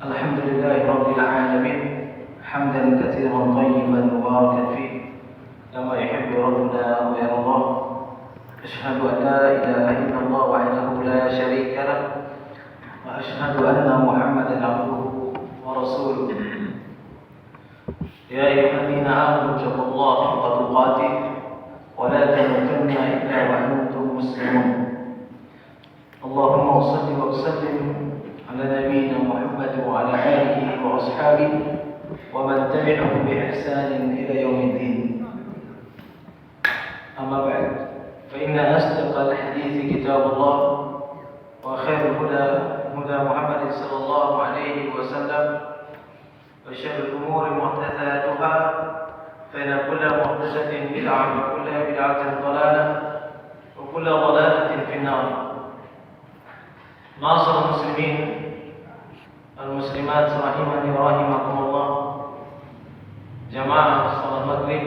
الحمد لله رب العالمين حمدا كثيرا طيبا مباركا فيه كما يحب ربنا ويرضاه. أشهد أن لا إله إلا الله وحده لا شريك له وأشهد أن محمدا عبده ورسوله. يا أيها الذين آمنوا اتقوا الله حق تقاته ولا تموتن إلا وأنتم مسلمون. اللهم صل وسلم على نبينا محمد وعلى آله وأصحابه ومن تبعهم بإحسان إلى يوم الدين. أما بعد، فإن أصدق الحديث كتاب الله وخير الهدى هدى محمد صلى الله عليه وسلم وشر الأمور محدثاتها فإن كل محدثة بدعة وكل بدعة ضلالة وكل ضلالة في النار. معاشر المسلمين المسلمات rahimani wa rahimakumullah, jamaah salat maghrib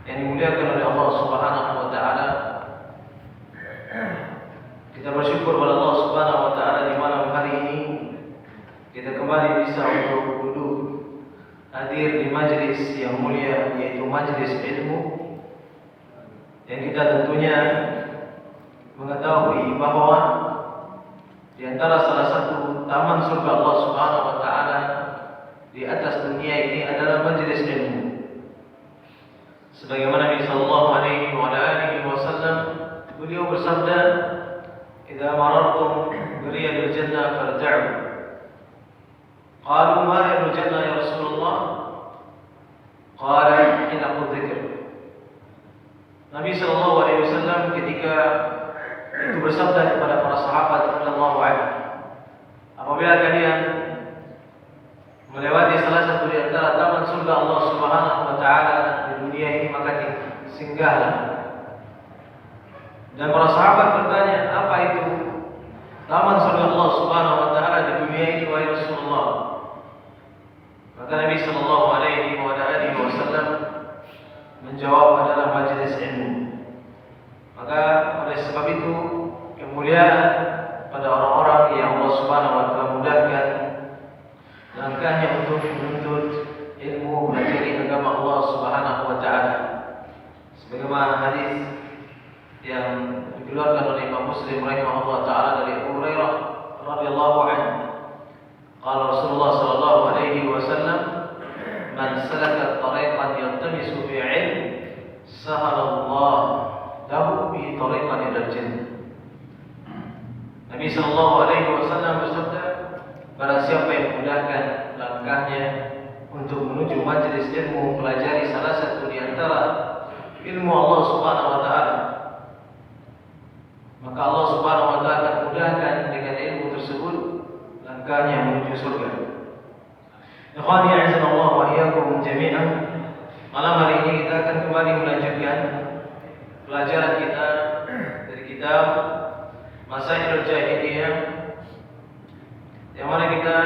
yang dimuliakan oleh Allah Subhanahu wa taala. Kita bersyukur kepada Allah Subhanahu wa taala di malam hari ini kita kembali bisa untuk duduk hadir di majlis yang mulia, yaitu majlis ilmu, yang kita tentunya mengetahui bahwa di antara salah satu taman surga Allah Subhanahu wa taala di atas dunia ini adalah majlis ilmu. Sebagaimana Nabi sallallahu alaihi wasallam beliau bersabda, "Idza marartum bi riyadil jannah farta'u." Qalu ma riyadul jannah ya Rasulullah? Qala hilaqu dzikr. Nabi sallallahu alaihi wasallam ketika itu bersabda kepada para sahabat radhiyallahu anhu, apabila kalian melewati salah satu di antara taman surga Allah Subhanahu wa taala di dunia ini, maka singgahlah. Dan para sahabat bertanya, apa itu taman surga Allah Subhanahu wa taala di dunia ini wahai Rasulullah? Maka Nabi sallallahu alaihi wasallam menjawab, adalah majelis ilmu. Maka oleh sebab itu kemuliaan pada orang-orang yang Allah Subhanahu wa taala mudahkan langkahnya untuk menuntut ilmu, mempelajari agama Allah Subhanahu wa taala. Sebagaimana hadis yang dikeluarkan oleh Imam Muslim rahimahullah taala dari Abu Hurairah radhiyallahu anhu, qala Rasulullah sallallahu alaihi wasallam, "Man salaka tariqan yaltamisu fi 'ilm, sahalallahu lahu bi tariqan ilal jannah." Nabi sallallahu alaihi wasallam bersabda, barang siapa yang memudahkan langkahnya untuk menuju majelis ilmu, pelajari salah satu di antara ilmu Allah Subhanahu wa taala, maka Allah Subhanahu wa taala akan mudahkan dengan ilmu tersebut langkahnya menuju surga. Ikhwani a'azzallahu wa iyyakum jami'an. Malam hari ini kita akan kembali melanjutkan pelajaran kita dari kitab Masailul Jahiliyah, yang mana kita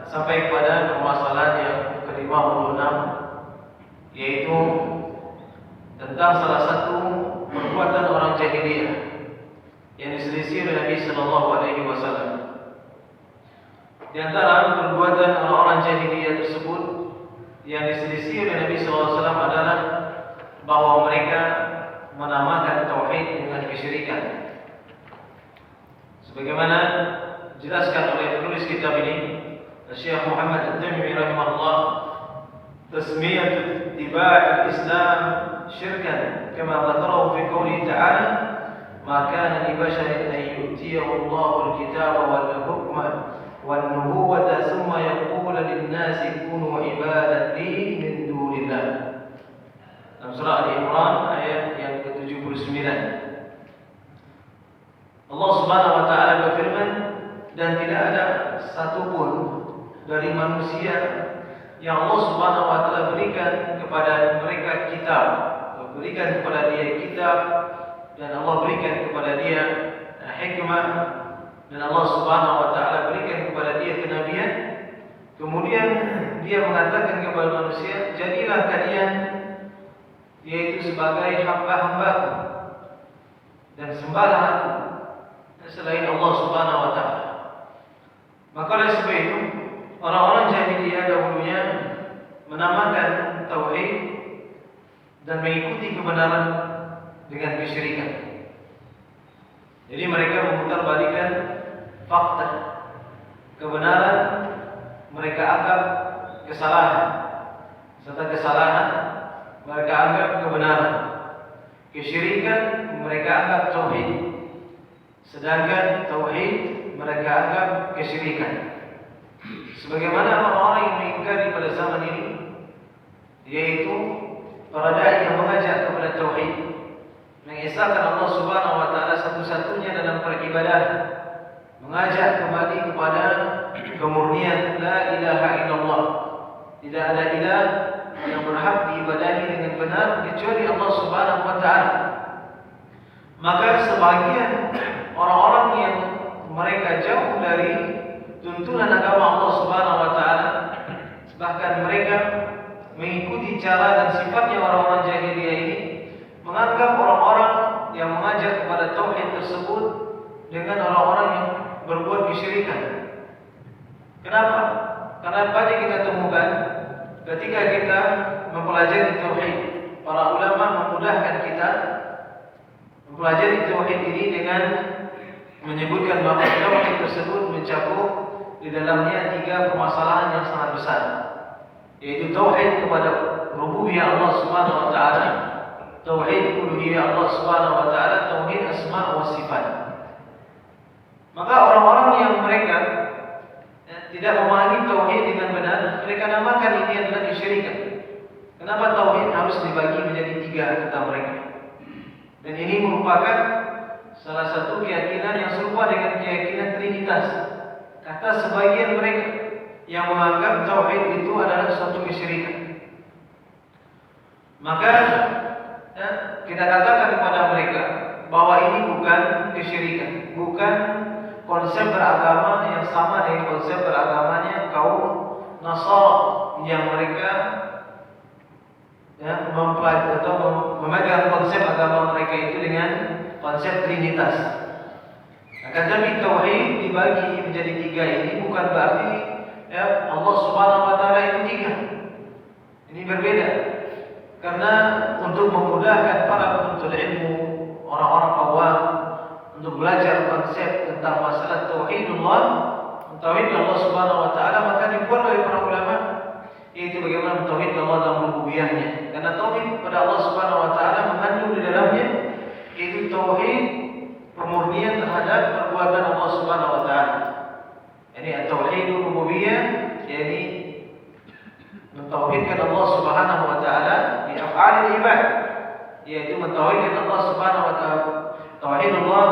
sampai kepada permasalahan yang ke-56, yaitu tentang salah satu perbuatan orang jahiliyah yang diselisih oleh Nabi sallallahu alaihi wasallam. Di antara perbuatan orang-orang jahiliyah tersebut yang diselisih oleh Nabi sallallahu alaihi wasallam adalah bahwa mereka menamakan tauhid dengan kesyirikan. Sebagaimana dijelaskan oleh penulis kitab ini, Syekh Muhammad At-Tamimi rahimahullah, tasmiyatu ittiba' al-Islam syirkan kama dzakarahu fi qouli ta'ala, ma kana li basharin an yu'tiyahu Allahu al-kitaba wal hukma wan nubuwwata thumma yaqulu lin-nasi kunu ibadan li min dunillah. Dalam surah Al-Imran ayat yang ke-79, Allah Subhanahu wa taala berfirman, dan tidak ada satupun dari manusia yang Allah Subhanahu wa taala berikan kepada mereka kitab, berikan kepada dia kitab, dan Allah berikan kepada dia hikmah, dan Allah Subhanahu wa taala berikan kepada dia kenabian, kemudian dia mengatakan kepada manusia, jadilah kalian yaitu sebagai hamba-hambaku dan sembahlah aku selain Allah Subhanahu wa taala. Maka oleh sebab itu orang-orang jahiliyah dahulunya menamakan tauhid dan mengikuti kebenaran dengan kesyirikan. Jadi mereka memutarbalikkan fakta. Kebenaran mereka anggap kesalahan, serta kesalahan mereka anggap kebenaran. Kesyirikan mereka anggap tauhid, sedangkan tauhid mereka anggap kesyirikan. Sebagaimana orang-orang yang mengingkari pada zaman ini, yaitu para dai yang mengajak kepada tauhid, mengesahkan Allah Subhanahu wa taala satu-satunya dalam peribadahan, mengajak kembali kepada kemurnian la ilaha illallah. Tidak ada ilah yang berhak diibadahi dengan benar kecuali Allah Subhanahu wa taala. Maka sebagian orang-orang yang mereka jauh dari tuntunan agama Allah Subhanahu wa taala, bahkan mereka mengikuti cara dan sifatnya orang-orang jahiliyah ini, menganggap orang-orang yang mengajak kepada tauhid tersebut dengan orang-orang yang berbuat kesyirikan. Kenapa? Karena banyak kita temukan ketika kita mempelajari tauhid, para ulama memudahkan kita mempelajari tauhid ini dengan menyebutkan bahwa tauhid tersebut mencakup di dalamnya 3 permasalahan yang sangat besar, yaitu tauhid kepada rububiyah Allah Subhanahu wa taala, tauhid uluhiyah Allah Subhanahu wa taala, tauhid asma wa sifat. Maka orang-orang yang mereka tidak memahami tauhid dengan benar, mereka namakan ini adalah kesyirikan. Kenapa tauhid harus dibagi menjadi 3 kata mereka? Dan ini merupakan salah satu keyakinan yang serupa dengan keyakinan Trinitas. Kata sebagian mereka yang menganggap tauhid itu adalah suatu kesyirikan. Maka kita katakan kepada mereka bahwa ini bukan kesyirikan, bukan konsep beragama yang sama dengan konsep beragamanya kaum Nasara yang mereka mempelajari atau memegang konsep agama mereka itu dengan konsep Trinitas. Akan tetapi tauhid dibagi menjadi 3 ini bukan berarti Allah Subhanahu wa taala itu 3. Ini berbeda. Karena untuk memudahkan para penuntut ilmu, orang-orang awam untuk belajar konsep tentang masalah tauhidullah, tauhid Allah Subhanahu wa taala, maka dibuat oleh para ulama, yaitu bagaimana tauhid Allah dalam rububiyahnya. Karena tauhid kepada Allah Subhanahu wa taala mengandung di dalamnya yaitu tauhid pemurnian terhadap perbuatan Allah Subhanahu wa taala. Ini tauhid rububiyah, yakni mentauhidkan Allah Subhanahu wa taala di af'alil ibad, yaitu mentauhidkan Allah Subhanahu wa taala. Tauhid Allah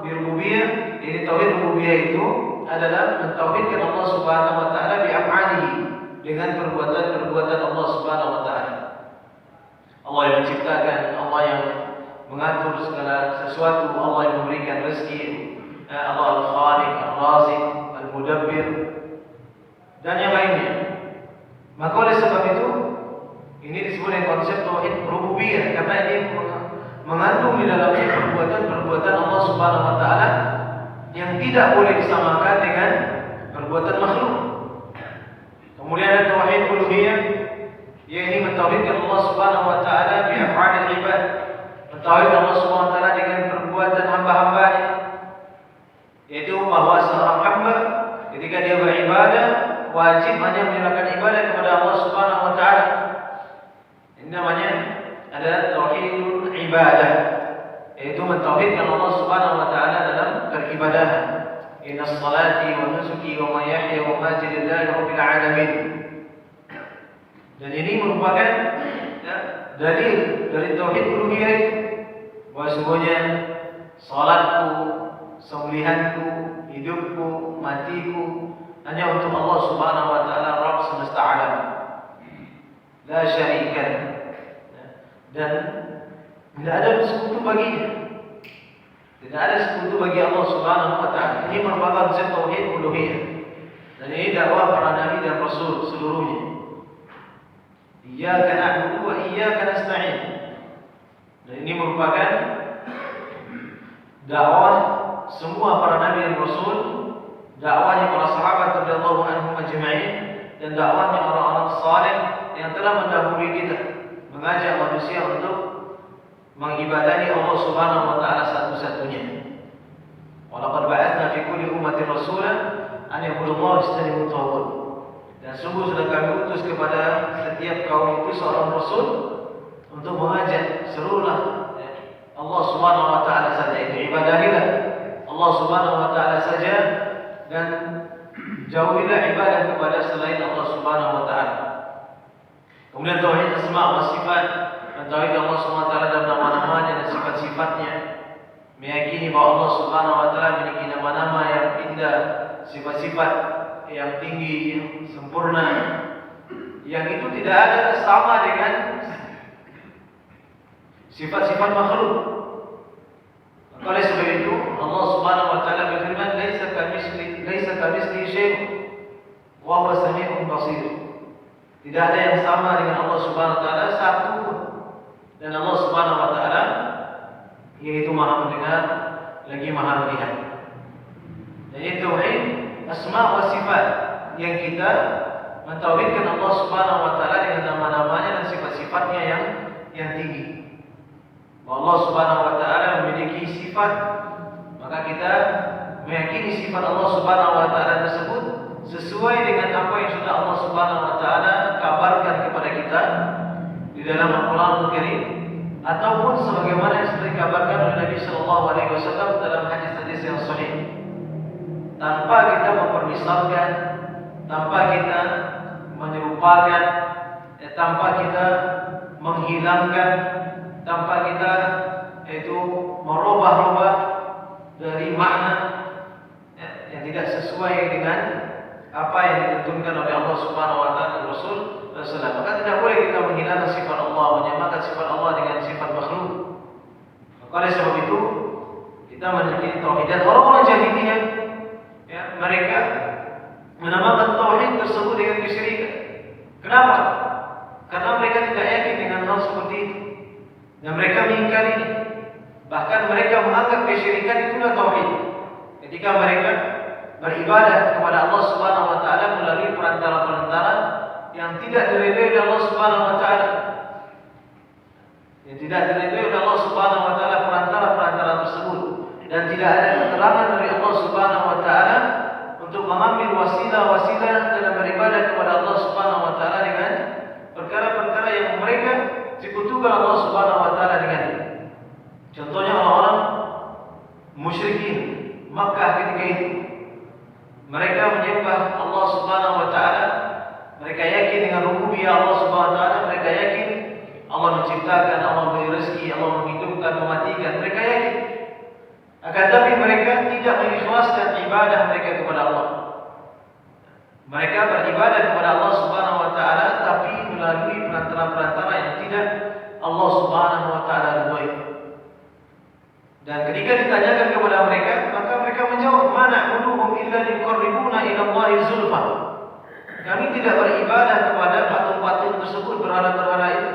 bi rububiyah, ini tauhid rububiyah itu adalah mentauhidkan Allah Subhanahu wa taala bi af'alihi, dengan perbuatan-perbuatan Allah Subhanahu wa taala. Allah yang menciptakan, Allah yang mengatur segala sesuatu, Allah yang memberikan rezeki, Allah Al-Khaliq, Al-Razik, Al-Mudabbir, dan yang lainnya. Maka oleh sebab itu ini disebut dengan konsep tauhid rububiyah, karena ini mengandung di dalamnya perbuatan-perbuatan Allah Subhanahu wa taala yang tidak boleh disamakan dengan perbuatan makhluk. Kemudian ada tauhid uluhiyah, yaitu mentauhidkan Allah Subhanahu wa taala bi af'alil ibad, mentauhidkan Allah Subhanahu wa taala dengan perbuatan hamba-hambanya, yaitu bahwa seorang hamba ketika dia beribadah wajib hanya menyerahkan ibadah kepada Allah Subhanahu wa taala. Ini namanya adalah tauhidul ibadah, yaitu mentauhidkan Allah Subhanahu wa taala dalam peribadahan. Inna salati wa nusuki wa mahyaya wa mamati lillahi rabbil alamin. Dan ini merupakan dalil dari tauhid uluhiyah itu, bahwa sesungguhnya salatku, sembelihanku, hidupku, matiku hanya untuk Allah Subhanahu wa taala, Rabb semesta alam. La syarika, dan tidak ada sekutu baginya. Tidak ada sekutu bagi Allah Subhanahu wa taala. Ini merupakan konsep tauhid uluhiyah. Dan ini dakwah para nabi dan rasul seluruhnya. Iyyaka na'budu wa iyyaka nasta'in. Dan ini merupakan dakwah semua para nabi dan rasul dakwahnya para sahabat radhiyallahu anhum ajma'in, dan dakwahnya orang-orang saleh yang telah mendahului kita, mengajak manusia untuk mengibadahi Allah Subhanahu wa taala satu-satunya. Walaqad ba'atsna fi kulli ummatin rasulan an ya'budullaha wajtanibu at-taghut. Dan sungguh sudah kami utus kepada setiap kaum itu seorang rasul untuk mengajak, serulah Allah Subhanahu wa taala saja, itu ibadahilah Allah Subhanahu wa taala saja, dan jauhilah ibadah kepada selain Allah Subhanahu wa taala. Kemudian tauhid asma wa sifat, mentauhid Allah Subhanahu wa taala dalam nama-namanya dan sifat-sifatnya, meyakini bahwa Allah Subhanahu wa taala memiliki nama-nama yang indah, sifat-sifat yang tinggi, yang sempurna, yang itu tidak ada sama dengan sifat-sifat makhluk. Oleh sebab itu Allah Subhanahu wa taala berfirman, "Laisa kamitslihi syai'un wa huwa samii'un basir." Tidak ada yang sama dengan Allah Subhanahu wa taala satu pun. Dan Allah Subhanahu wa taala yaitu Maha mendengar lagi Maha melihat. Jadi tauhid asma wa sifat, yang kita mentauhidkan Allah Subhanahu wa taala dengan nama-namanya dan sifat-sifatnya yang tinggi. Allah Subhanahu wa taala memiliki sifat, maka kita meyakini sifat Allah Subhanahu wa taala tersebut sesuai dengan apa yang sudah Allah Subhanahu wa taala kabarkan kepada kita di dalam Al-Qur'anul Karim, ataupun sebagaimana yang sudah dikabarkan oleh Nabi sallallahu alaihi wasallam dalam hadis-hadis yang sahih. Tanpa kita mempermisalkan, tanpa kita menyerupakan, tanpa kita menghilangkan, tanpa kita itu merubah-rubah dari makna yang tidak sesuai dengan apa yang ditentukan oleh Allah Subhanahu wa taala dan Rasul sallallahu. Maka tidak boleh kita menghilangkan sifat Allah, menyamakan sifat Allah dengan sifat makhluk. Maka oleh sebab itu kita memiliki tauhid. Dan orang-orang jahiliyah, mereka menamakan tauhid tersebut dengan kesyirikan. Kenapa? Karena mereka tidak yakin dengan hal seperti itu, dan mereka mengingkarinya. Bahkan mereka menganggap kesyirikan itulah tauhid. Ketika mereka beribadah kepada Allah Subhanahu wa taala melalui perantara-perantara yang tidak diridhai oleh Allah Subhanahu wa taala. Yang tidak diridhai oleh Allah Subhanahu wa taala perantara-perantara tersebut, dan tidak ada keterangan dari Allah Subhanahu wa taala untuk mengambil wasilah-wasilah dalam beribadah kepada Allah Subhanahu wa taala dengan perkara-perkara yang mereka sekutukan Allah Subhanahu wa taala dengannya. Contohnya orang-orang musyrikin Makkah ketika itu, mereka menyembah Allah Subhanahu wa taala, mereka yakin dengan rububiyah Allah Subhanahu wa taala, mereka yakin Allah menciptakan, Allah memberi rezeki, Allah menghidupkan, mematikan, mereka yakin. Akan tapi mereka tidak mengikhlaskan ibadah mereka kepada Allah. Mereka beribadah kepada Allah Subhanahu wa taala tapi melalui perantara-perantara yang tidak Allah Subhanahu wa taala ridhai. Dan ketika ditanyakan kepada mereka, maka mereka menjawab, "Mana uluhum illa liqarribuna ila Allahi zulfa." Kami tidak beribadah kepada patung-patung tersebut, berhala-berhala itu,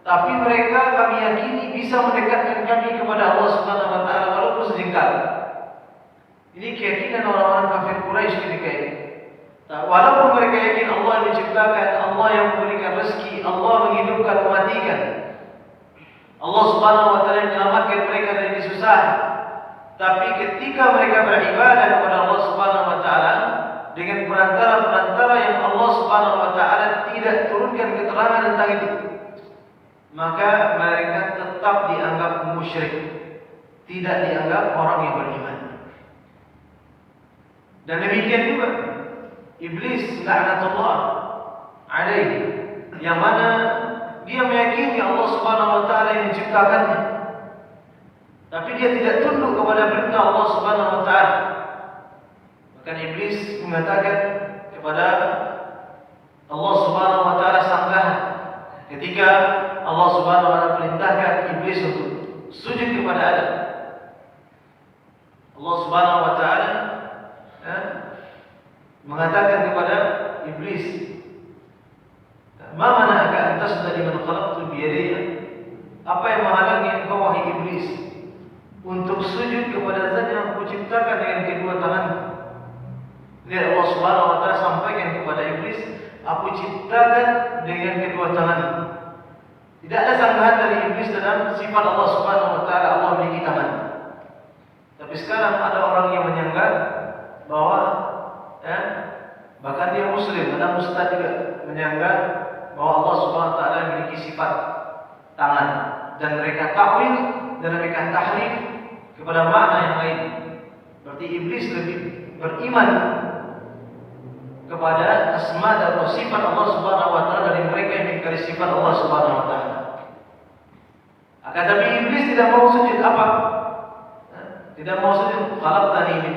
tapi mereka kami yakini bisa mendekatkan kami kepada Allah Subhanahu wa taala walaupun sejengkal. Ini keyakinan orang-orang kafir Quraisy ketika itu. Walaupun mereka yakin Allah yang menciptakan, Allah yang memberikan rezeki, Allah menghidupkan, mematikan, Allah Subhanahu wa taala menyelamatkan mereka dari kesusahan, tapi ketika mereka beribadah kepada Allah Subhanahu wa taala dengan perantara-perantara yang Allah Subhanahu wa taala tidak turunkan keterangan tentang itu, maka mereka tetap dianggap musyrik, tidak dianggap orang yang beriman. Dan demikian juga iblis laknatullah alaihi, yang mana dia meyakini Allah Subhanahu wa taala yang menciptakannya, tapi dia tidak tunduk kepada perintah Allah Subhanahu wa taala. Maka iblis mengatakan kepada Allah Subhanahu wa taala sanggahan ketika Allah Subhanahu wa taala perintahkan iblis untuk sujud kepada Adam. Allah Subhanahu wa taala mengatakan kepada iblis, "Ma mana'aka an tasjuda liman khalaqtu bi yadayya?" Apa yang menghalangi engkau wahai iblis untuk sujud kepada Zat yang Aku ciptakan dengan kedua tanganku? Lihat Allah Subhanahu wa taala sampaikan kepada iblis, aku ciptakan dengan kedua tangan. Tidak ada sanggahan dari iblis dalam sifat Allah Subhanahu wa taala Allah memiliki tangan. Tapi sekarang ada orang yang menyanggah bahwa bahkan dia muslim, ada ustaz juga menyanggah bahwa Allah Subhanahu wa taala memiliki sifat tangan, dan mereka takwil dan mereka tahrif kepada makna yang lain. Berarti iblis lebih beriman kepada asma dan sifat Allah Subhanahu wa taala dari mereka yang mengingkari sifat Allah Subhanahu wa taala. Akan tapi iblis tidak mau sujud apa? Tidak mau sujud. Khalaqtani min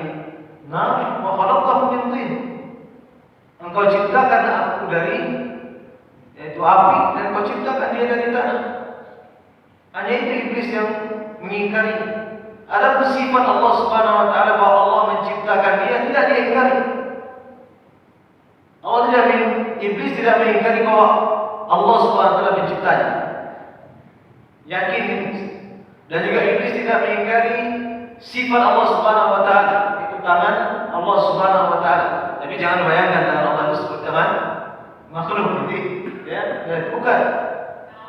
nar wa khalaqtahu min tin. Engkau ciptakan aku dari yaitu api, dan engkau ciptakan dia dari tanah. Hanya itu iblis yang mengingkari. Ada sifat Allah Subhanahu wa taala bahwa Allah menciptakan dia, tidak diingkari. Iblis tidak mengingkari bahwa Allah Subhanahu wa taala menciptanya. Yakin iblis. Dan juga iblis tidak mengingkari sifat Allah Subhanahu wa taala, itu tangan Allah Subhanahu wa taala. Tapi jangan bayangkan tangan Allah itu seperti tangan makhluk, ya, bukan.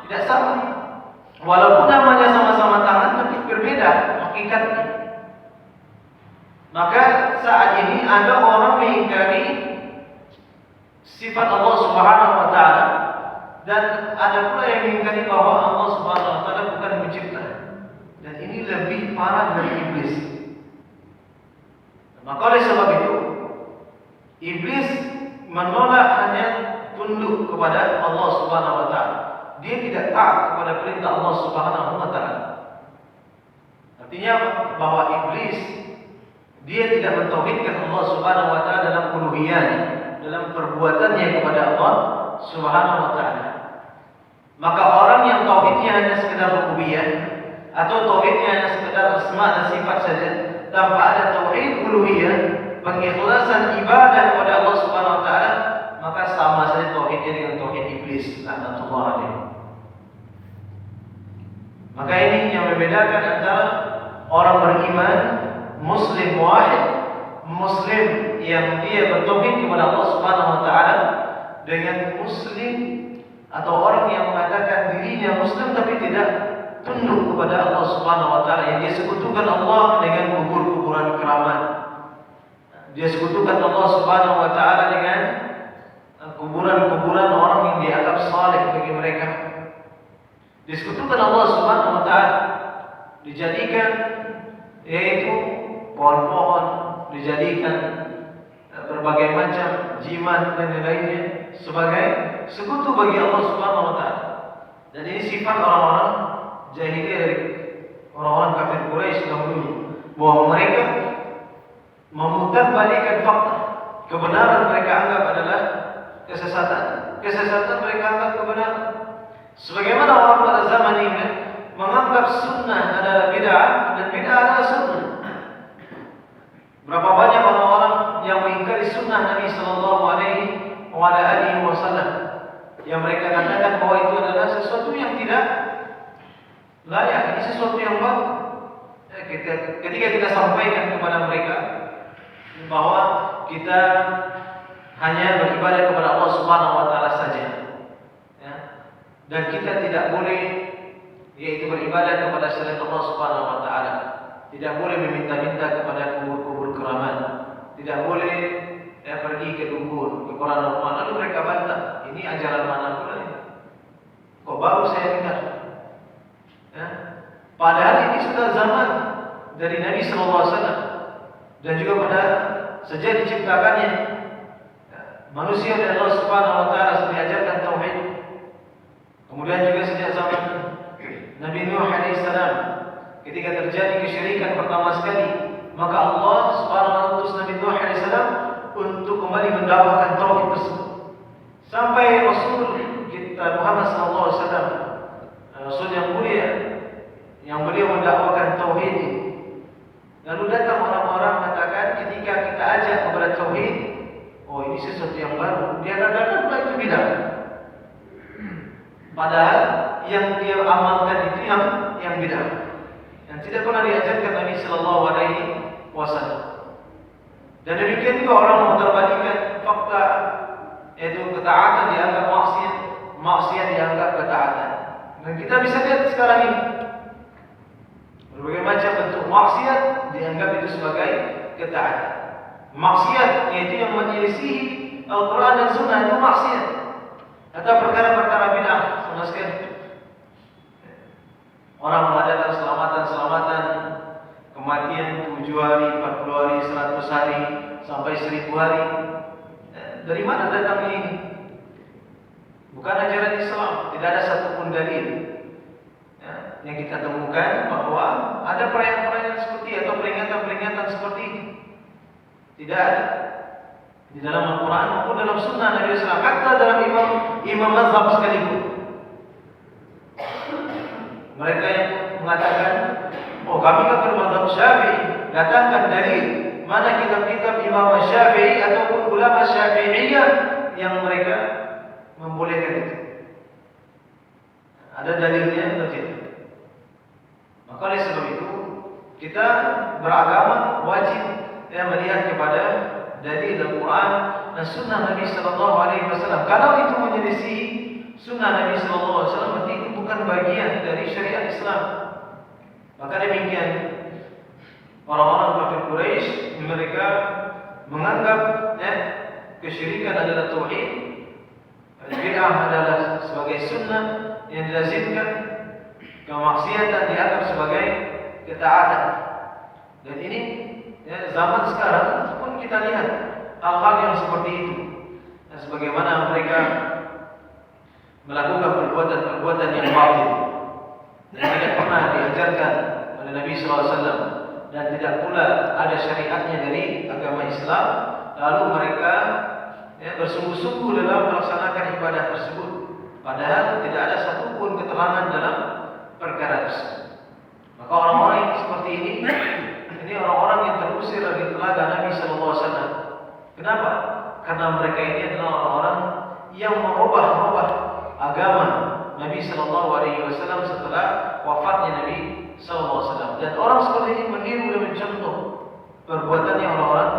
Tidak sama. Walaupun namanya sama-sama tangan, tapi berbeda hakikatnya. Maka saat ini ada orang mengingkari sifat Allah Subhanahu wa taala, dan ada pula yang mengingkari bahwa Allah Subhanahu wa taala bukan pencipta. Dan ini lebih parah dari iblis. Maka oleh sebab itu, iblis menolak hanya tunduk kepada Allah Subhanahu wa taala. Dia tidak taat kepada perintah Allah Subhanahu wa taala. Artinya bahwa iblis dia tidak mentauhidkan Allah Subhanahu wa taala dalam uluhiyahnya, dalam perbuatannya kepada Allah Subhanahu wa taala. Maka orang yang tauhidnya hanya sekedar rububiyah atau tauhidnya hanya sekedar asma dan sifat saja, tanpa ada tauhid uluhiyah, pengikhlasan ibadah kepada Allah Subhanahu wa taala, maka sama saja tauhidnya dengan tauhid iblis, laknatullah alaihi. Maka ini yang membedakan antara orang beriman muslim wahid, muslim yang dia bertauhid kepada Allah Subhanahu wa taala, dengan muslim atau orang yang mengatakan dirinya muslim tapi tidak tunduk kepada Allah Subhanahu wa taala, yang dia sekutukan Allah dengan kubur-kuburan keramat. Dia sekutukan Allah Subhanahu wa taala dengan kuburan-kuburan orang yang dianggap saleh bagi mereka. Disekutukan Allah Subhanahu wa taala, dijadikan yaitu pohon-pohon, dijadikan berbagai macam jimat dan lainnya sebagai sekutu bagi Allah Subhanahu wa taala. Dan ini sifat orang-orang jahiliyah dari orang-orang kafir Quraisy dahulu, bahwa mereka memutarbalikkan fakta. Kebenaran mereka anggap adalah kesesatan, kesesatan mereka anggap kebenaran. Sebagaimana orang pada zaman ini menganggap sunnah adalah bid'ah dan bid'ah adalah sunnah. Berapa banyak orang-orang yang mengingkari sunnah Nabi Sallallahu Alaihi Wasallam, yang mereka katakan bahwa itu adalah sesuatu yang tidak layak, ini sesuatu yang baru. Ketika kita sampaikan kepada mereka bahwa kita hanya beribadah kepada Allah Subhanahu wa taala saja, ya, dan kita tidak boleh yaitu beribadah kepada selain Allah Subhanahu wa taala, tidak boleh meminta-minta kepada kubur-kubur keramat, tidak boleh pergi ke dukun, ke paranormal. Lalu mereka bantah, ini ajaran mana pula ini? Kok baru saya dengar? Ya? Padahal ini sudah zaman dari Nabi Sallallahu Alaihi Wasallam, dan juga pada sejak diciptakannya manusia oleh Allah Subhanahu wa taala sudah diajarkan tauhid. Kemudian juga sejak zaman Nabi Nuh alaihi salam, ketika terjadi kesyirikan pertama sekali, maka Allah Subhanahu wa taala utus Nabi Nuh alaihi salam untuk kembali mendakwakan tauhid tersebut. Sampai Rasul kita Muhammad sallallahu alaihi wasallam, Rasul yang mulia, yang beliau mendakwakan tauhid. Lalu datang orang-orang mengatakan ketika kita ajak kepada tauhid, oh ini sesuatu yang baru, dia katakan pula itu bid'ah. Padahal yang dia amalkan itu yang bid'ah, yang tidak pernah diajarkan Nabi Sallallahu Alaihi Wasallam. Dan demikian juga orang mutarabbat fakta, yaitu ketaatan dianggap maksiat, maksiat dianggap ketaatan. Dan kita bisa lihat sekarang ini berbagai macam bentuk maksiat dianggap itu sebagai ketaatan. Maksiat yaitu yang menyelisihi Al-Quran dan Sunnah itu maksiat, atau perkara-perkara bid'ah sama sekali. Orang mengadakan selamatan kematian 7 hari, 40 hari, 100 hari, sampai 1000 hari. Dari mana datangnya ini? Bukan ajaran Islam. Tidak ada satupun dalil yang kita temukan bahwa ada perayaan-perayaan seperti atau peringatan-peringatan seperti ini. Tidak ada di dalam Al-Quran maupun dalam Sunnah Nabi SAW. Hatta dalam imam mazhab sekalipun, mereka yang mengatakan, oh kami kan bermazhab Syafi'i, datangkan dalil mana kitab-kitab Imam Syafi'i ataupun ulama Syafi'iyah yang mereka membolehkan itu. Ada dalilnya atau tidak? Maka oleh sebab itu kita beragama wajib melihat kepada dalil Al-Quran dan Sunnah Nabi Sallallahu Alaihi Wasallam. Kalau itu menyelisih Sunnah Nabi Sallallahu Alaihi Wasallam, berarti itu bukan bagian dari syariat Islam. Maka demikian orang-orang kafir Quraisy, mereka menganggap kesyirikan adalah tauhid, bid'ah adalah sebagai sunnah yang dilazimkan, kemaksiatan dianggap sebagai ketaatan. Dan ini zaman sekarang pun kita lihat hal-hal yang seperti itu. Dan sebagaimana mereka melakukan perbuatan-perbuatan yang batil dan tidak pernah diajarkan oleh Nabi SAW, dan tidak pula ada syariatnya dari agama Islam, lalu mereka bersungguh-sungguh dalam melaksanakan ibadah tersebut, padahal tidak ada satupun keterangan dalam perkara tersebut. Maka orang-orang yang seperti ini orang-orang yang terusir dari telaga Nabi SAW. Kenapa? Karena mereka ini adalah orang-orang yang merubah agama Nabi SAW setelah wafatnya Nabi SAW. Dan orang seperti ini meniru dan mencontoh perbuatannya orang-orang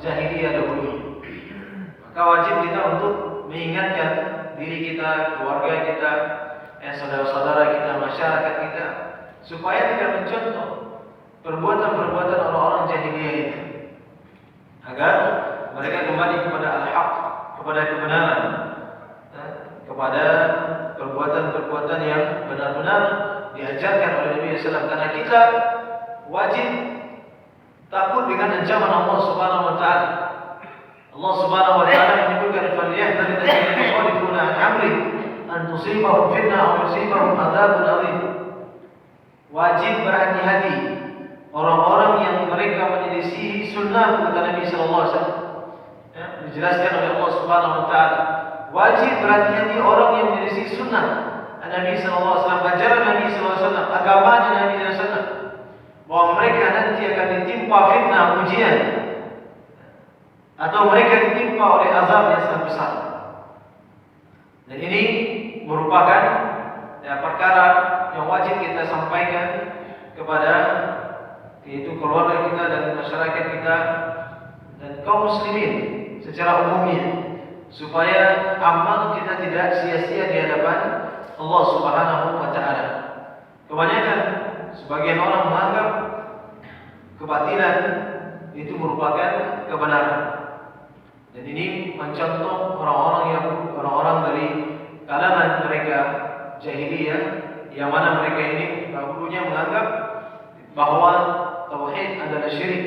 jahiliyah dahulu. Maka wajib kita untuk mengingatkan diri kita, keluarga kita, saudara-saudara kita, masyarakat kita, supaya tidak mencontoh perbuatan-perbuatan orang-orang jahiliyah itu, agar mereka kembali kepada al-haq, kepada kebenaran, kepada perbuatan-perbuatan yang benar-benar diajarkan oleh Nabi SAW. Karena kita wajib takut dengan ancaman Allah Subhanahu Wa Taala. Allah Subhanahu Wa Taala menyebutkan, "Falyahdhar alladziina yukhalifuna an amrihi an tusibahum fitnah aw yusibahum adzabun adzim." Wajib berhati-hati orang-orang yang mereka menyelisihi sunnah kata Nabi Sallallahu Alaihi Wasallam. Dijelaskan oleh Allah Subhanahu Wa Taala. Wajib berhati-hati orang yang menyelisihi sunnah Nabi Sallallahu Alaihi Wasallam, ajaran Nabi Sallallahu Alaihi Wasallam, agama Nabi Sallallahu Alaihi Wasallam, bahwa mereka nanti akan ditimpa fitnah, ujian, atau mereka ditimpa oleh azab yang sangat besar. Dan ini merupakan perkara yang wajib kita sampaikan kepada yaitu keluarga kita dan masyarakat kita dan kaum muslimin secara umumnya, supaya amal kita tidak sia-sia di hadapan Allah Subhanahu Wa Taala. Kebanyakan sebagian orang menganggap kebatilan itu merupakan kebenaran. Dan ini mencontoh orang-orang dari kalangan mereka jahiliyah, yang mana mereka ini dahulunya menganggap bahwa tauhid adalah syirik.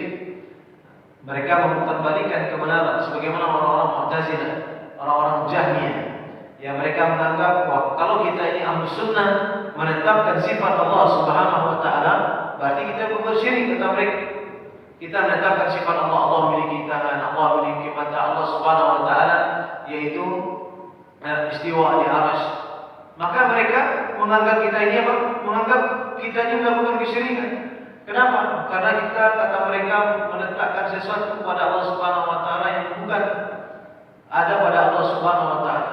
Mereka memutarbalikan kebenaran sebagaimana orang-orang Mu'tazilah, orang-orang Jahmiyah, yang mereka menganggap bahwa kalau kita ini Ahlus Sunnah menetapkan sifat Allah Subhanahu Wa Taala, berarti kita berbuat syirik kata mereka. Kita menetapkan sifat Allah, Allah memiliki tangan, Allah memiliki mata, Allah Subhanahu Wa Taala yaitu istiwa di arsy. Maka mereka menganggap kita ini apa? Menganggap kita ini melakukan kesyirikan. Kenapa? Karena kita, kata mereka, meletakkan sesuatu kepada Allah Subhanahu Wa Taala yang bukan ada pada Allah Subhanahu Wa Taala.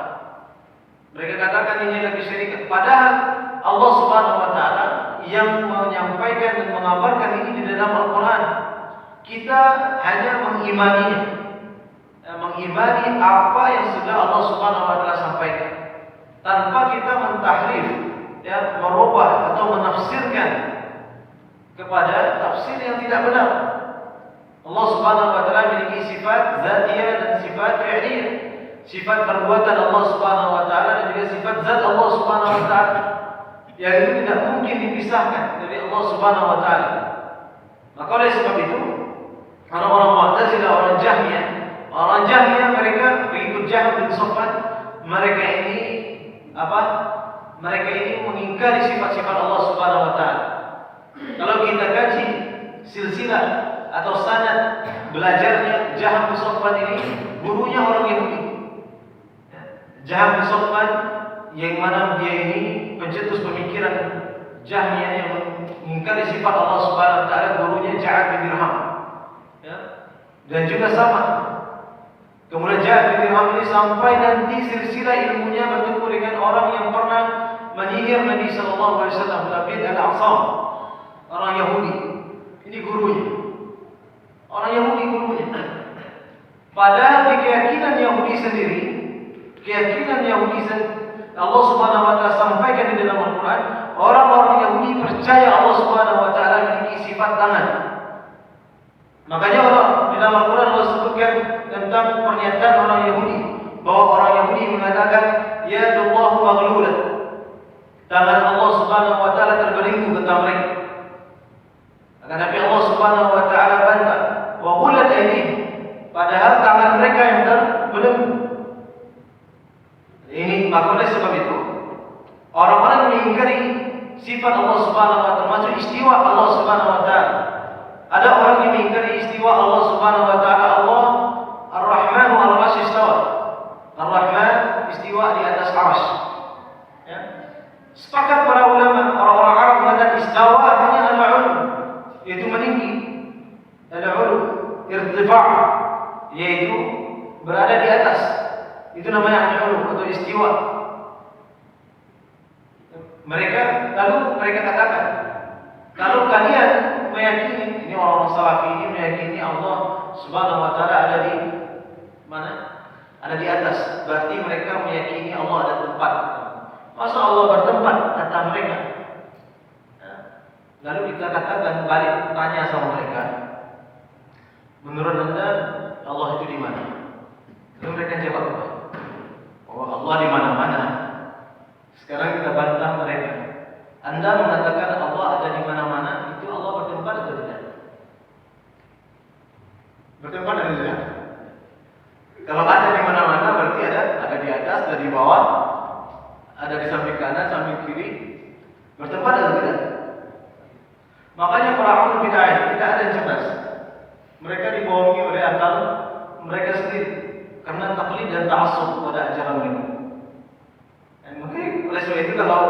Mereka katakan ini adalah kesyirikan. Padahal Allah Subhanahu Wa Taala yang menyampaikan dan mengabarkan ini di dalam Al-Quran. Kita hanya mengimaninya, mengimani apa yang sudah Allah Subhanahu wa taala sampaikan tanpa kita mentahrif, ya, merubah atau menafsirkan kepada tafsir yang tidak benar. Allah Subhanahu wa taala memiliki sifat zatiyah dan sifat fi'liyah, sifat perbuatan Allah Subhanahu wa taala dan juga sifat zat Allah Subhanahu wa taala yang itu tidak mungkin dipisahkan dari Allah Subhanahu wa taala. Maka oleh sebab itu orang-orang Mu'tazilah, orang Jahmiyah mereka mengikut Jahm bin Safwan, mereka ini apa? Mereka ini mengingkari sifat-sifat Allah Subhanahu wa taala. Kalau kita kaji silsilah atau sanad belajarnya Jahm bin Safwan ini, gurunya orang Yahudi. Jahm bin Safwan yang mana dia ini pencetus pemikiran Jahmiyah yang mengingkari sifat Allah Subhanahu wa taala, gurunya Ja'ad bin Dirham. Ya. Dan juga sama. Kemudian Ja'ad bin Dirham ini sampai nanti silsilah ilmunya bertemu dengan orang yang pernah menyihir Nabi sallallahu alaihi wasallam, Labid al-A'sam, orang Yahudi. Ini gurunya. Orang Yahudi gurunya. Padahal di keyakinan Yahudi sendiri, Allah Subhanahu wa taala sampaikan di dalam Al-Qur'an, orang-orang Yahudi percaya Allah Subhanahu wa taala memiliki sifat tangan. Makanya Allah di dalam Al-Qur'an Allah sebutkan tentang pernyataan orang Yahudi bahwa orang Yahudi mengatakan yadullahu maghlulah. Tangan Allah Subhanahu wa taala terbelenggu kata mereka. Akan tapi Allah Subhanahu wa taala bantah, wa ghulat aydihim, padahal tangan mereka yang terbelenggu. Ini maka oleh sebab itu orang-orang yang mengingkari sifat Allah Subhanahu wa taala termasuk istiwa Allah Subhanahu wa taala. Ada orang yang mengingkari istiwa Allah Subhanahu wa taala. Allah Ar-Rahman wa al-Arsy istawa. Ar-Rahman istiwa di atas arsy. Ya. Sepakat para ulama, orang-orang Arab mengatakan istawa artinya al-'ulu, yaitu meninggi. Al-'ulu, irtifa', yaitu berada di atas. Itu namanya al-'ulu atau istiwa. Lalu mereka katakan, kalau kalian meyakini, ini orang-orang salafi ini meyakini Allah Subhanahu wa taala ada di mana? Ada di atas. Berarti mereka meyakini Allah ada tempat. Masa Allah bertempat, kata mereka. Lalu kita katakan balik, tanya sama mereka, menurut Anda Allah itu di mana? Lalu mereka jawab, oh Allah di mana-mana. Sekarang kita bantah mereka. Anda mengatakan Allah ada di mana-mana, itu Allah bertempat atau tidak? Bertempat atau tidak? Kalau ada di mana-mana berarti ada di atas, ada di bawah, ada di samping kanan, samping kiri. Bertempat atau tidak? Makanya para ulama bid'ah tidak ada yang cerdas. Mereka dibohongi oleh akal mereka sendiri karena taklid dan ta'assub pada ajaran mereka. Dan mungkin oleh sebab itu kalau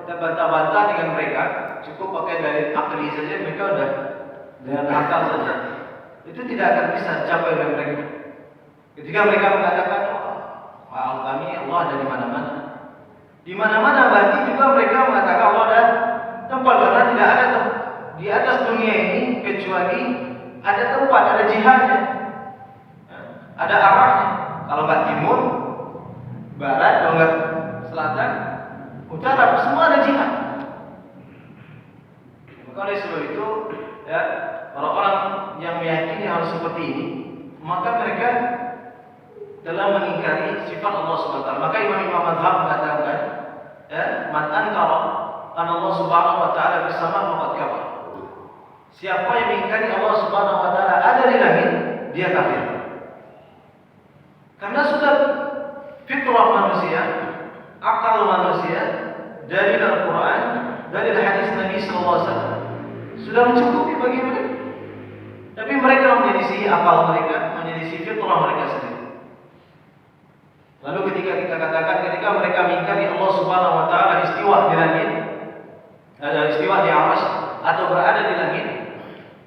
kita bantah-bantah dengan mereka, cukup pakai dalil akli saja, mereka sudah dengan akal saja. Itu tidak akan bisa capai oleh mereka. Ketika mereka mengatakan, "Wah, kami Allah ada di mana-mana." Di mana-mana berarti juga mereka mengatakan Allah ada tempat, karena tidak ada tempat di atas dunia ini kecuali ada tempat, ada jihadnya, ada arahnya. Kalau nggak timur, barat, kalau nggak selatan, utara, semua ada jihad. Maka oleh sebab itu, ya, orang-orang yang meyakini hal seperti ini, maka mereka dalam mengingkari sifat Allah Subhanahu wa taala. Maka Imam Mazhab mengatakan, ya, man ankara an Allah Subhanahu wa taala bersama faqad kafar. Siapa yang mengingkari Allah Subhanahu wa taala ada di langit, dia kafir. Karena sudah fitrah manusia, akal manusia, dari Al-Quran, dari hadis Nabi SAW sudah mencukupi bagi mereka. Tapi mereka menyelisih akal mereka, menyelisih fitrah mereka sendiri. Lalu ketika kita katakan, ketika mereka mengingkari Allah Subhanahu wa taala istiwa di langit, istiwa di arsy atau berada di langit,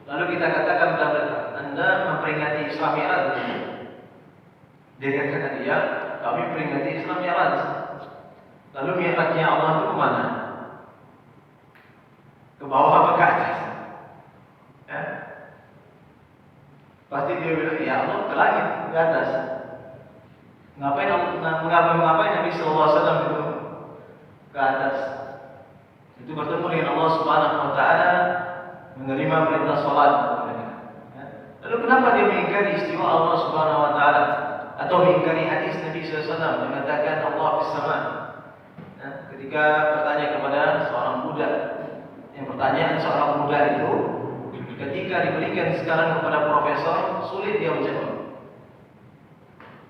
lalu kita katakan kepada mereka, Anda memperingati Isra Mi'raj. Dia katakan, ya, kami peringati Isra Mi'raj. Lalu Mi'rajnya Allah itu kemana? Ke bawah apa ke atas? Ya? Pasti dia bilang, ya Allah ke langit, ke atas. Ngapain Nabi sallallahu alaihi wasallam itu ke atas? Itu bertemu dengan Allah Subhanahu wa taala, menerima perintah salat. Lalu kenapa dia mengingkari istiwa Allah Subhanahu wa taala atau mengingkari hadis Nabi sallallahu alaihi wasallam yang mengatakan Allah fis sama? Ketika bertanya kepada seorang budak, yang pertanyaan seorang budak itu ketika diberikan sekarang kepada profesor, sulit dia menjawab.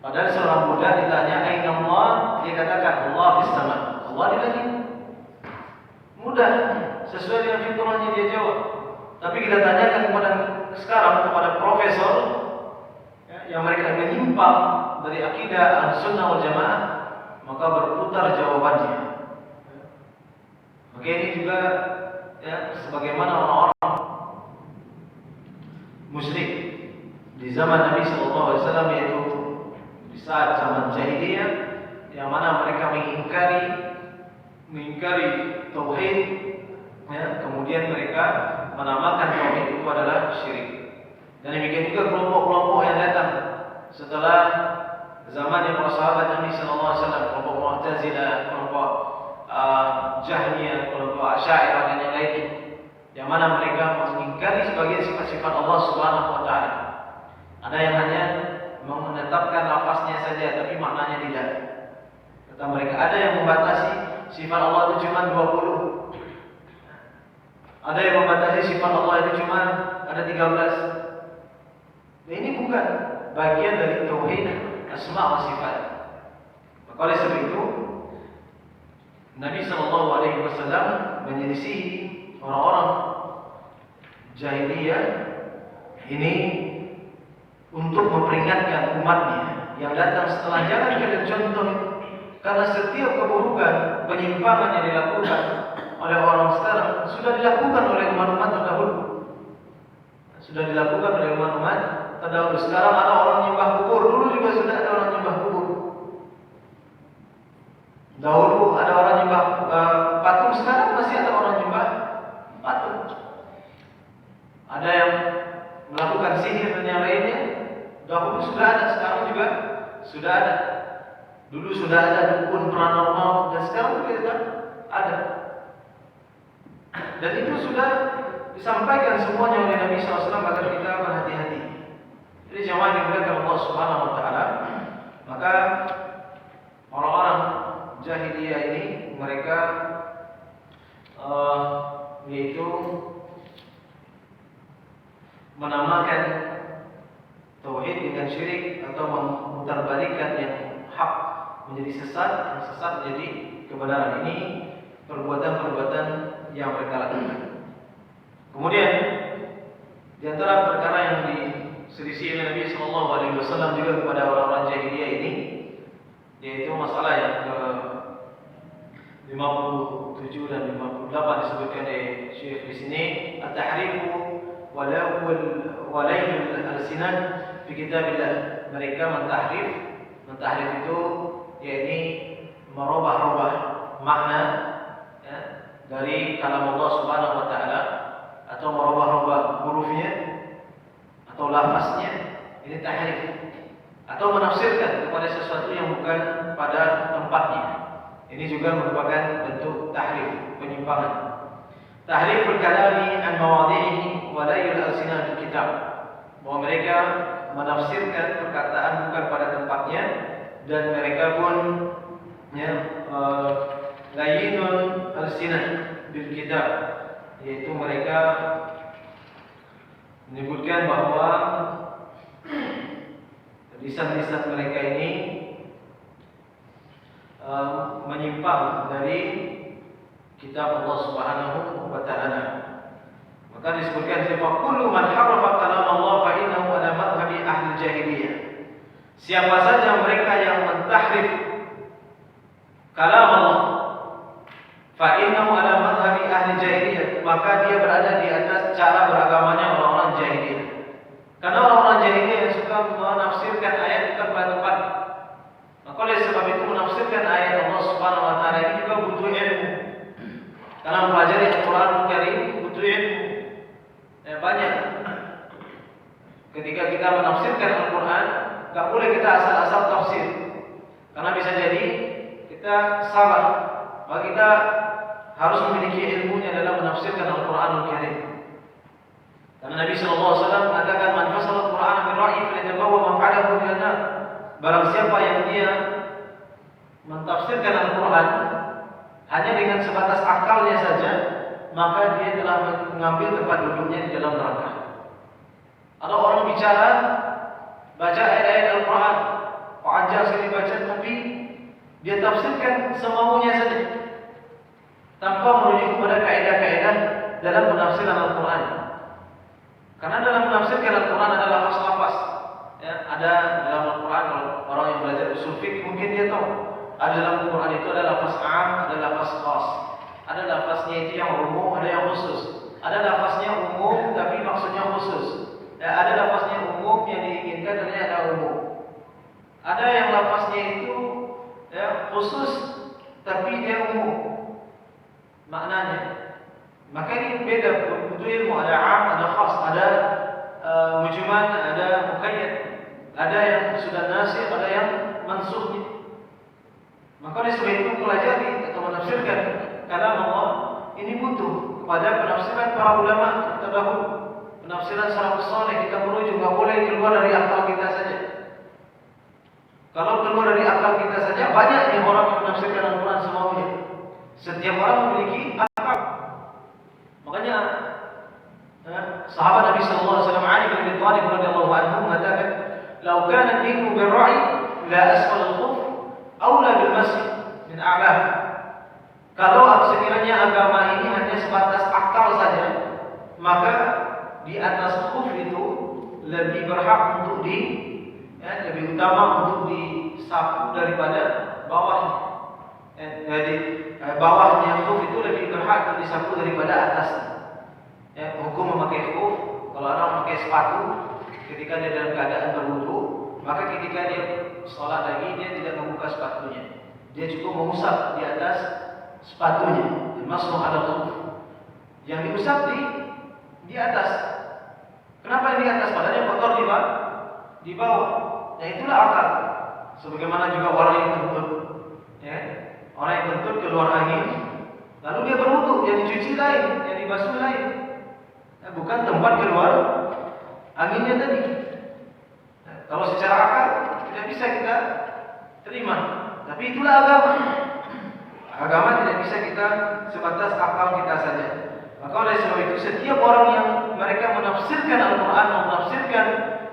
Padahal seorang budak ditanya aina Allah, dia katakan Allah fis sama. Allah di langit. Mudah, sesuai dengan fitrahnya dia jawab. Tapi kita tanyakan kepada profesor yang mereka menyimpang dari akidah Ahlussunnah wal Jamaah, maka berputar jawabannya. Maka ini juga sebagaimana orang-orang musyrik di zaman Nabi sallallahu alaihi wasallam, yaitu di saat zaman jahiliyah, yang mana mereka mengingkari tauhid, kemudian mereka menamakan tauhid itu adalah syirik. Dan demikian juga kelompok-kelompok yang datang setelah zamannya para sahabat Nabi sallallahu alaihi wasallam, kelompok Mu'tazilah, kelompok Jahmiyah, kelompok Asy'ariyah dan yang lainnya, yang mana mereka mengingkari sebagian sifat-sifat Allah Subhanahu wa taala. Ada yang hanya menetapkan lafaznya saja tapi maknanya tidak. Kata mereka, ada yang membatasi sifat Allah itu cuma 20. Ada yang membatasi sifat Allah itu cuma ada 13. Nah, ini bukan bagian dari tauhid asma wa sifat. Maka oleh sebab itu Nabi sallallahu alaihi wasallam menyelisihi orang-orang jahiliyah ini untuk memperingatkan umatnya yang datang setelah, jangan kalian contoh, karena setiap keburukan, penyimpangan yang dilakukan oleh orang sekarang sudah dilakukan oleh umat-umat terdahulu. Sekarang ada orang nyembah kubur, dulu juga sudah ada orang nyembah kubur. Dahulu ada orang nyembah patung, sekarang masih ada orang nyembah patung. Ada yang melakukan sihir dan yang lainnya. Dahulu sudah ada, sekarang juga sudah ada. Dulu sudah ada dukun paranormal dan sekarang juga ada. Dan itu sudah disampaikan semuanya oleh Nabi SAW agar kita berhati-hati. Jadi jamaah dimuliakan Allah Subhanahu wa taala, maka orang-orang jahiliyah ini mereka yaitu menamakan tauhid dengan syirik atau memutarbalikkan yang hak menjadi sesat, yang sesat menjadi kebenaran. Ini perbuatan-perbuatan yang mereka lakukan. Kemudian di antara perkara yang diselisih oleh Nabi sallallahu alaihi wasallam juga kepada orang-orang jahiliyah ini, yaitu masalah yang ke 57 dan 58 disebutkan oleh Syekh di sini, at-tahrifu walailul al-sinan fi kitabillah. Mereka mentahrif itu yakni merubah-rubah makna dari kalam Allah Subhanahu wa taala, atau merubah-rubah hurufnya atau lafaznya, ini tahrif, atau menafsirkan kepada sesuatu yang bukan pada tempatnya. Ini juga merupakan bentuk tahrif, penyimpangan. Tahrif al-kalami an mawadhi'ihi wa la yul-alsinah fil kitab. Bahwa mereka menafsirkan perkataan bukan pada tempatnya, dan mereka pun layinul alsinah bil kitab, yaitu mereka menyebutkan bahwa lisan-lisan mereka ini menyimpang dari kitab Allah Subhanahu wa taala. Maka disebutkan kullu man harafa kalam Allah fa innahu ala madhhabi ahli jahiliyah. Siapa saja mereka yang mentahrif kalam Allah, fa innahu ala madhhabi ahli jahiliyah, maka dia berada di atas cara beragamanya orang-orang jahiliyah. Karena orang-orang jahiliyah yang suka menafsirkan ayat bukan pada tempat. Maka oleh sebab itu menafsirkan ayat Allah Subhanahu wa taala ini juga butuh ilmu. Karena mempelajari Al-Qur'an Karim butuh ilmu. Banyak. Ketika kita menafsirkan Al-Qur'an, enggak boleh kita asal-asal tafsir. Karena bisa jadi kita salah, maka kita harus memiliki ilmunya dalam menafsirkan Al-Qur'anul Karim. Karena Nabi SAW mengatakan, "Man fasala Al-Qur'an bil ra'yi falyatabawwa maq'adahu minan nar." Barang siapa yang dia mentafsirkan Al-Qur'an hanya dengan sebatas akalnya saja, maka dia telah mengambil tempat duduknya di dalam neraka. Ada orang bicara, baca ayat-ayat Al-Quran, panjang sekali baca, tapi dia tafsirkan semaunya saja, tanpa merujuk kepada kaidah-kaidah dalam penafsiran Al-Quran. Karena dalam menafsirkan Al-Quran ada lafaz-lafaz. Ya, ada dalam Al-Quran, kalau orang yang belajar usul fiqh mungkin dia tahu. Ada dalam Al-Quran itu ada lafaz am, ada lafaz khas. Ada lafaznya itu yang umum, ada yang khusus. Ada lafaznya umum tapi maksudnya khusus. Ya, ada lafaznya umum yang diinginkan ternyata umum. Ada yang lafaznya itu ya, khusus tapi dia umum maknanya. Maka ini beda untuk ilmu, ada am, ada khas, ada mujmal, ada muqayyad, ada yang sudah nasih, ada yang mansukh. Maka oleh sebab itu pelajari atau menafsirkan kalam Allah ini butuh kepada penafsiran para ulama terdahulu, penafsiran salafus saleh. Kita merujuk, nggak boleh keluar dari akal kita saja. Kalau keluar dari akal kita saja, banyak yang orang menafsirkan Al-Quran semaunya. Setiap orang memiliki akal. Makanya sahabat Nabi sallallahu alaihi wasallam Ali bin Abi Thalib radhiyallahu anhu mengatakan, "Lau kana dinu bir-ra'i la asfal al-khuf aula bil masjid min a'lah." Kalau sekiranya agama ini hanya sebatas akal saja, maka di atas khuf itu lebih berhak untuk lebih utama untuk disapu daripada bawahnya. Jadi bawahnya khuf itu lebih berhak untuk disapu daripada atasnya. Hukum memakai khuf, kalau orang memakai sepatu ketika dia dalam keadaan berwudu, maka ketika dia sholat lagi dia tidak membuka sepatunya, dia cukup mengusap di atas sepatunya. Masuk ada khuf yang diusap di atas. Kenapa di atas? Padahal yang kotor di bawah. Ya itulah akal. Sebagaimana juga orang yang kentut, ya, orang yang kentut keluar angin, lalu dia berwudu, yang dicuci lain, yang dibasuh lain. Bukan tempat keluar anginnya tadi. Kalau secara akal tidak bisa kita terima. Tapi itulah agama. Agama tidak bisa kita sebatas akal kita saja. Maka oleh sebab itu setiap orang yang mereka menafsirkan Al-Quran, menafsirkan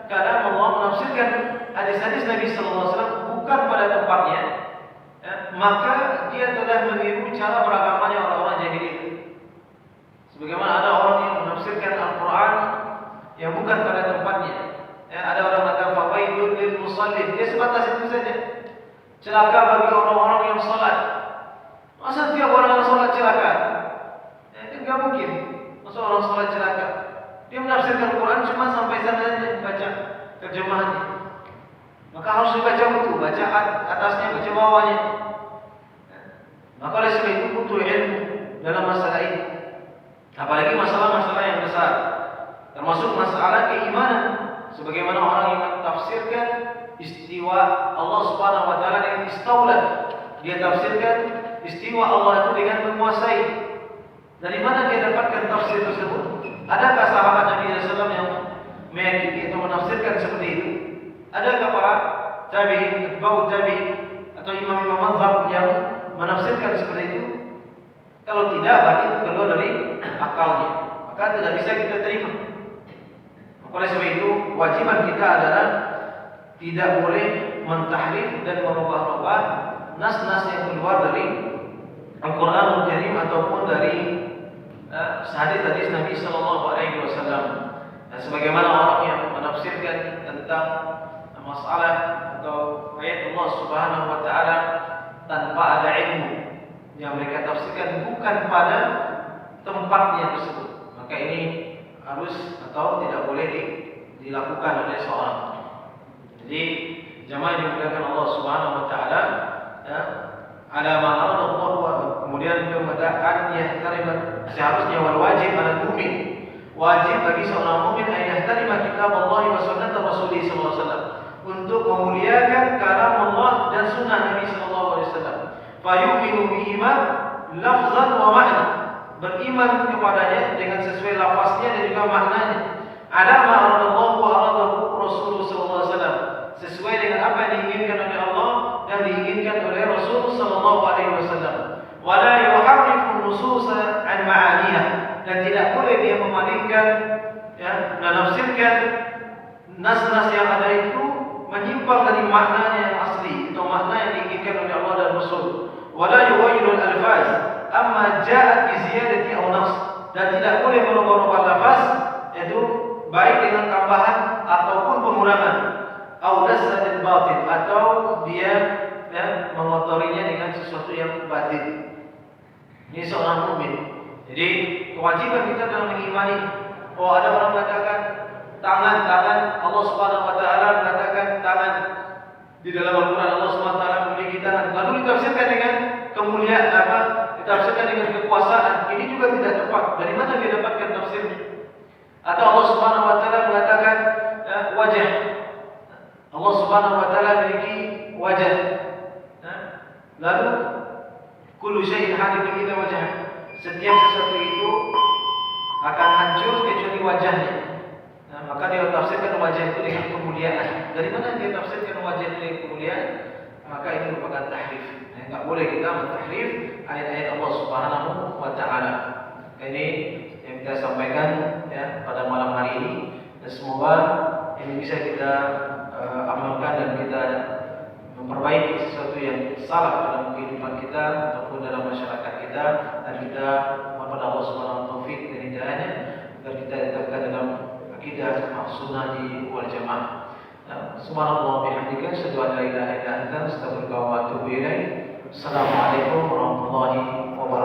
kalam Allah, menafsirkan hadis-hadis Nabi sallallahu alaihi wasallam bukan pada tempatnya, ya, maka dia telah meniru cara beragamanya orang-orang jahiliyah. Sebagaimana ada orang yang menafsirkan Al-Quran yang bukan pada tempatnya. Ya, ada orang mengatakan fawailul lil musallin, dia sebatas itu saja. Celaka bagi orang-orang yang salat. Masa tiap orang yang salat celaka? Ya, itu enggak mungkin. Masa orang salat celaka? Dia menafsirkan Al-Quran cuma sampai sana saja, baca terjemahannya. Maka harus dibaca utuh, baca atasnya, baca bawahnya. Maka oleh sebab itu butuh ilmu dalam masalah ini. Apalagi masalah-masalah yang besar, termasuk masalah keimanan. Sebagaimana orang yang mentafsirkan istiwa Allah Subhanahu wa taala dengan istaulah. Dia tafsirkan istiwa Allah itu dengan menguasai. Dari mana dia dapatkan tafsir tersebut? Adakah sahabat Nabi SAW yang meyakini atau menafsirkan seperti itu? Adakah para tabi'in, atba'ut tabi'in atau imam-imam mazhab yang menafsirkan seperti itu? Kalau tidak, berarti itu keluar dari akalnya, maka tidak bisa kita terima. Oleh sebab itu, kewajiban kita adalah tidak boleh mentahrif dan merubah-rubah nas-nas yang keluar dari Al-Quranul Karim ataupun dari hadis-hadis Nabi Sallallahu Alaihi Wasallam. Dan sebagaimana orang yang menafsirkan tentang masalah atau ayat Allah Subhanahu Wa Taala tanpa ada ilmu yang mereka tafsirkan bukan pada tempatnya tersebut, maka ini harus atau tidak boleh dilakukan oleh seorang. Jadi jamaah yang dimuliakan Allah Subhanahu Wa Taala, ya, ada ma'arad Allah wa kemudian beliau mengatakan seharusnya wal wajib pada mukmin, wajib bagi seorang mukmin ayahtarima kitab Allah wa sunnah Rasulullah sallallahu alaihi wasallam, untuk memuliakan kalam Allah dan sunnah Nabi fayu'minu bihima lafzan wa ma'na, beriman kepadanya dengan sesuai lafaznya dan juga maknanya. Ada ma aradallahu wa aradahu Rasulullah sallallahu alaihi wasallam, sesuai dengan apa yang diinginkan oleh Allah dan diinginkan oleh Rasul sallallahu alaihi wasallam. Wala yuharrifu nususa an ma'aniha, dan tidak boleh dia memalingkan ya, menafsirkan nas-nas yang ada itu menyimpang dari maknanya yang asli atau makna yang diinginkan oleh Allah dan Rasul. Wala yughayyiru al-alfaz amma ja'at bi ziyadati aw naqs, dan tidak boleh merubah-rubah lafaz yaitu baik dengan tambahan ataupun pengurangan, aw dasadil batil, atau dia ya, mengotorinya dengan sesuatu yang batil. Ini seorang mukmin. Jadi kewajiban kita dalam mengimani. Oh, ada orang mengatakan tangan, Allah Subhanahu wa taala mengatakan tangan. Di dalam Al-Qur'an Allah Subhanahu wa taala memiliki tangan. Lalu ditafsirkan dengan kemuliaan apa? Ditafsirkan dengan kekuasaan. Ini juga tidak tepat. Dari mana dia dapatkan tafsirnya? Atau Allah Subhanahu wa taala mengatakan wajah. Allah Subhanahu wa taala memiliki wajah. Lalu kullu syai'in hadithun illa wajah. Setiap sesuatu itu akan hancur kecuali wajahnya. Maka dia tafsirkan wajah itu dengan kemuliaan. Dari mana dia tafsirkan wajah itu dengan kemuliaan? Maka itu merupakan tahrif. Enggak boleh kita mentahrif ayat-ayat Allah Subhanahu wa taala. Ini yang kita sampaikan ya pada malam hari ini, dan semoga ini bisa kita amalkan dan kita memperbaiki sesuatu yang salah dalam kehidupan kita ataupun dalam masyarakat kita, dan kita mohon Allah Subhanahu wa taufik dan hidayahnya agar kita tetapkan dalam akidah sunnah wal jamaah. Subhanallah bihamdika asyhadu an la ilaha illa anta astaghfiruka wa atubu ilaik. Assalamualaikum warahmatullahi wabarakatuh.